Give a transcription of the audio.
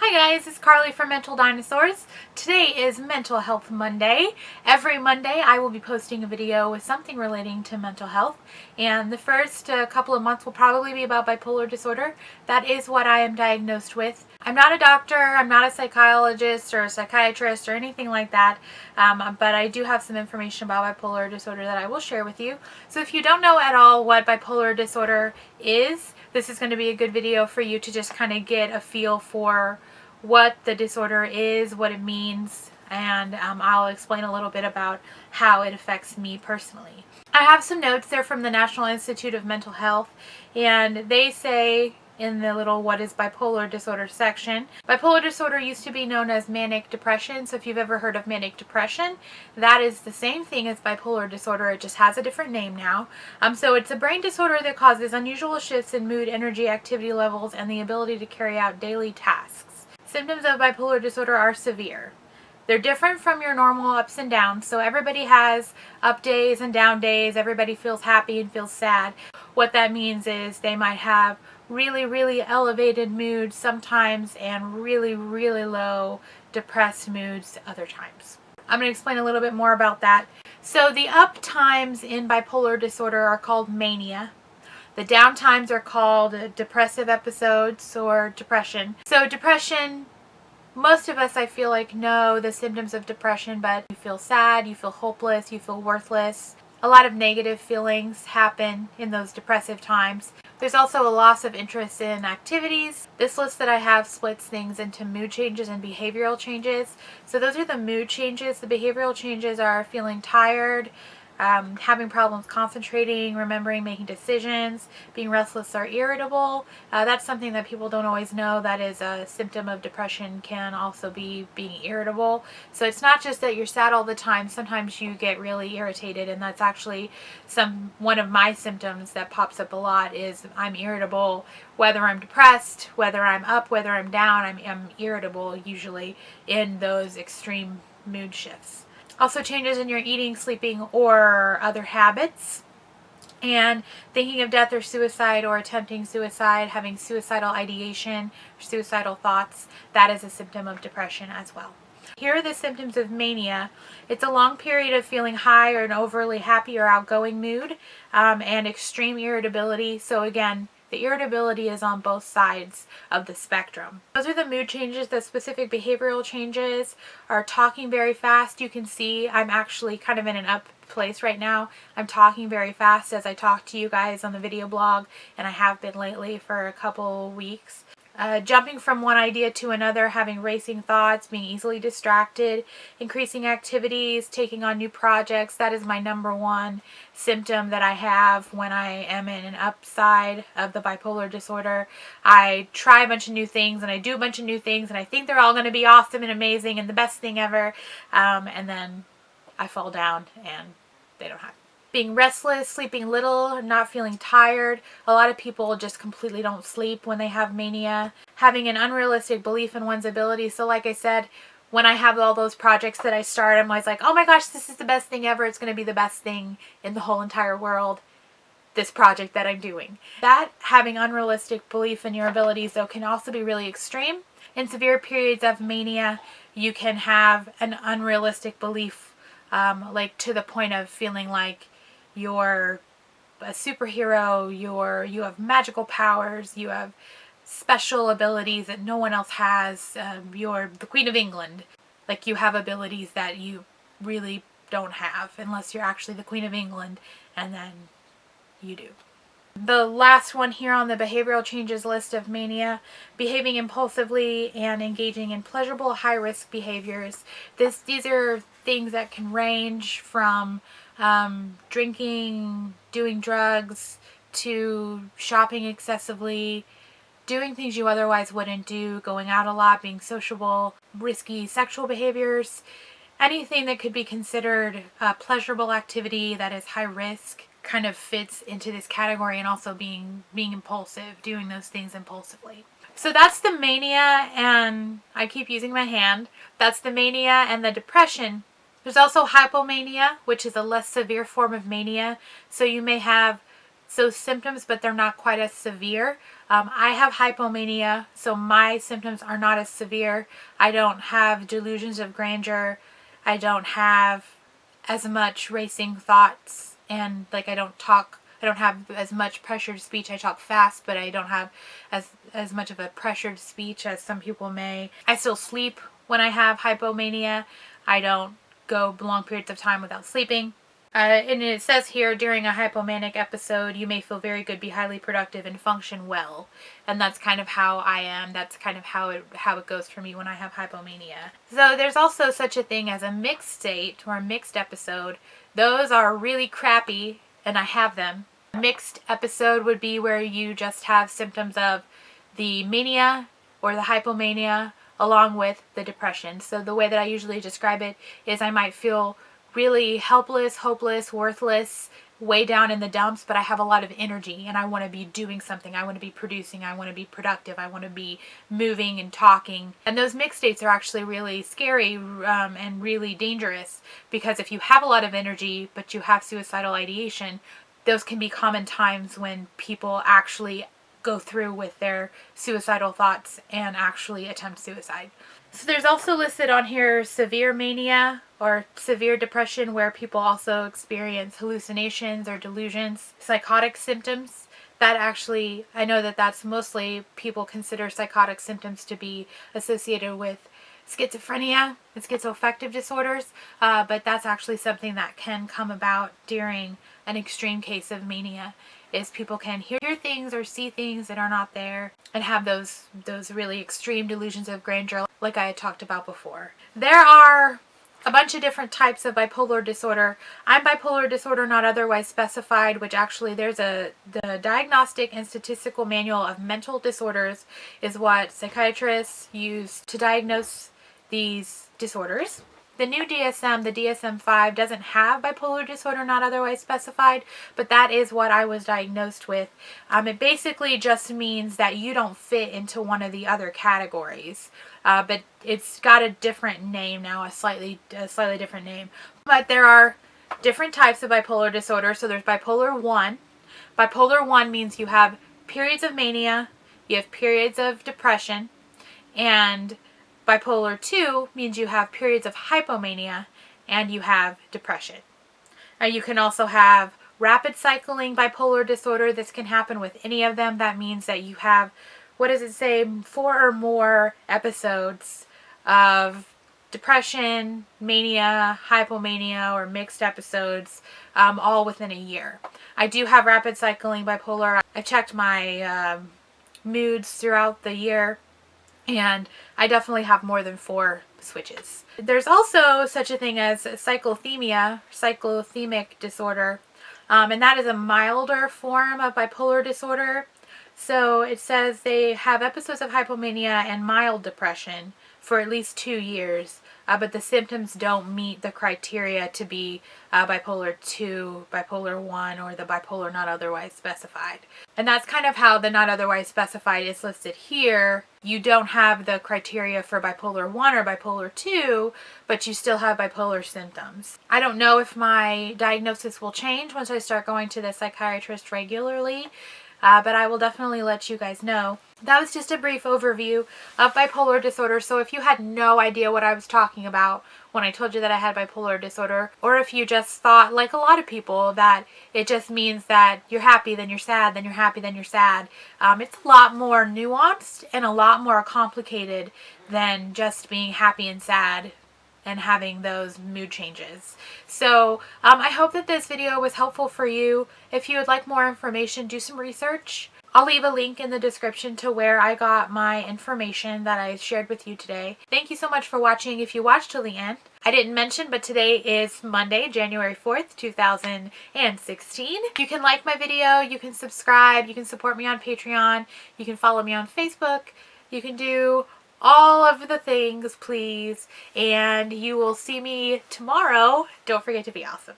Hi guys, it's Carly from Mental Dinosaurs. Today is Mental Health Monday. Every Monday I will be posting a video with something relating to mental health, and the first couple of months will probably be about bipolar disorder. That is what I am diagnosed with. I'm not a doctor, I'm not a psychologist or a psychiatrist or anything like that, but I do have some information about bipolar disorder that I will share with you. So if you don't know at all what bipolar disorder is, this is going to be a good video for you to just kind of get a feel for what the disorder is, what it means, and I'll explain a little bit about how it affects me personally. I have some notes there from the National Institute of Mental Health, and they say in the little what is bipolar disorder section, bipolar disorder used to be known as manic depression. So if you've ever heard of manic depression, that is the same thing as bipolar disorder. It just has a different name now. So it's a brain disorder that causes unusual shifts in mood, energy, activity levels, and the ability to carry out daily tasks. Symptoms of bipolar disorder are severe. They're different from your normal ups and downs. So everybody has up days and down days. Everybody feels happy and feels sad. What that means is they might have really elevated moods sometimes and really low depressed moods other times. I'm going to explain a little bit more about that. So the up times in bipolar disorder are called mania. The down times are called depressive episodes or depression. So depression, most of us, I feel like, know the symptoms of depression, but you feel sad, you feel hopeless, you feel worthless. A lot of negative feelings happen in those depressive times. There's also a loss of interest in activities. This list that I have splits things into mood changes and behavioral changes. So those are the mood changes. The behavioral changes are feeling tired, having problems concentrating, remembering, making decisions, being restless or irritable. That's something that people don't always know. That is a symptom of depression, can also be being irritable. So it's not just that you're sad all the time. Sometimes you get really irritated, and that's actually one of my symptoms that pops up a lot is I'm irritable. Whether I'm depressed, whether I'm up, whether I'm down, I'm irritable usually in those extreme mood shifts. Also changes in your eating, sleeping, or other habits. And thinking of death or suicide or attempting suicide, having suicidal ideation, suicidal thoughts, that is a symptom of depression as well. Here are the symptoms of mania. It's a long period of feeling high or an overly happy or outgoing mood, and extreme irritability. So again, the irritability is on both sides of the spectrum. Those are the mood changes. The specific behavioral changes are talking very fast. You can see I'm actually kind of in an up place right now. I'm talking very fast as I talk to you guys on the video blog, and I have been lately for a couple weeks. Jumping from one idea to another, having racing thoughts, being easily distracted, increasing activities, taking on new projects. That is my number one symptom that I have when I am in an upside of the bipolar disorder. I try a bunch of new things and I do a bunch of new things and I think they're all going to be awesome and amazing and the best thing ever, and then I fall down and they don't happen. Being restless, sleeping little, not feeling tired. A lot of people just completely don't sleep when they have mania. Having an unrealistic belief in one's ability. So like I said, when I have all those projects that I start, I'm always like, oh my gosh, this is the best thing ever. It's going to be the best thing in the whole entire world, this project that I'm doing. That having unrealistic belief in your abilities, though, can also be really extreme. In severe periods of mania, you can have an unrealistic belief, like to the point of feeling like you're a superhero, you have magical powers, you have special abilities that no one else has, you're the Queen of England. Like you have abilities that you really don't have unless you're actually the Queen of England, and then you do. The last one here on the behavioral changes list of mania, behaving impulsively and engaging in pleasurable high-risk behaviors. These are things that can range from drinking, doing drugs, to shopping excessively, doing things you otherwise wouldn't do, going out a lot, being sociable, risky sexual behaviors, anything that could be considered a pleasurable activity that is high risk kind of fits into this category, and also being impulsive, doing those things impulsively. So that's the mania, and I keep using my hand. That's the mania and the depression. There's also hypomania, which is a less severe form of mania. So you may have those symptoms, but they're not quite as severe. I have hypomania, so my symptoms are not as severe. I don't have delusions of grandeur. I don't have as much racing thoughts, and like I don't have as much pressured speech. I talk fast, but I don't have as much of a pressured speech as some people may. I still sleep when I have hypomania. I don't go long periods of time without sleeping. And it says here, during a hypomanic episode, you may feel very good, be highly productive, and function well. And that's kind of how I am. That's kind of how it goes for me when I have hypomania. So there's also such a thing as a mixed state or a mixed episode. Those are really crappy, and I have them. A mixed episode would be where you just have symptoms of the mania or the hypomania along with the depression. So the way that I usually describe it is I might feel really helpless, hopeless, worthless, way down in the dumps, but I have a lot of energy and I want to be doing something. I want to be producing. I want to be productive. I want to be moving and talking. And those mixed states are actually really scary and really dangerous, because if you have a lot of energy but you have suicidal ideation, those can be common times when people actually go through with their suicidal thoughts and actually attempt suicide. So there's also listed on here severe mania or severe depression, where people also experience hallucinations or delusions, psychotic symptoms. That actually, I know that that's mostly people consider psychotic symptoms to be associated with schizophrenia and schizoaffective disorders, but that's actually something that can come about during an extreme case of mania, is people can hear things or see things that are not there and have those really extreme delusions of grandeur like I had talked about before. There are a bunch of different types of bipolar disorder. I'm bipolar disorder not otherwise specified, which actually the Diagnostic and Statistical Manual of Mental Disorders is what psychiatrists use to diagnose these disorders. The new DSM, the DSM-5, doesn't have bipolar disorder not otherwise specified, but that is what I was diagnosed with. It basically just means that you don't fit into one of the other categories, but it's got a different name now, a slightly different name. But there are different types of bipolar disorder. So there's bipolar 1. Bipolar 1 means you have periods of mania, you have periods of depression, and bipolar 2 means you have periods of hypomania and you have depression. You can also have rapid cycling bipolar disorder. This can happen with any of them. That means that you have, what does it say, 4 or more episodes of depression, mania, hypomania, or mixed episodes, all within a year. I do have rapid cycling bipolar. I checked my moods throughout the year, and I definitely have more than 4 switches. There's also such a thing as cyclothymia, cyclothymic disorder, and that is a milder form of bipolar disorder. So it says they have episodes of hypomania and mild depression for at least 2 years, but the symptoms don't meet the criteria to be bipolar 2, bipolar 1, or the bipolar not otherwise specified. And that's kind of how the not otherwise specified is listed here. You don't have the criteria for bipolar 1 or bipolar 2, but you still have bipolar symptoms. I don't know if my diagnosis will change once I start going to the psychiatrist regularly, but I will definitely let you guys know. That was just a brief overview of bipolar disorder. So if you had no idea what I was talking about when I told you that I had bipolar disorder, or if you just thought, like a lot of people, that it just means that you're happy, then you're sad, then you're happy, then you're sad, it's a lot more nuanced and a lot more complicated than just being happy and sad and having those mood changes. So I hope that this video was helpful for you. If you would like more information, do some research. I'll leave a link in the description to where I got my information that I shared with you today. Thank you so much for watching if you watched till the end. I didn't mention, but today is Monday, January 4th, 2016. You can like my video, you can subscribe, you can support me on Patreon, you can follow me on Facebook, you can do all of the things, please, and you will see me tomorrow. Don't forget to be awesome.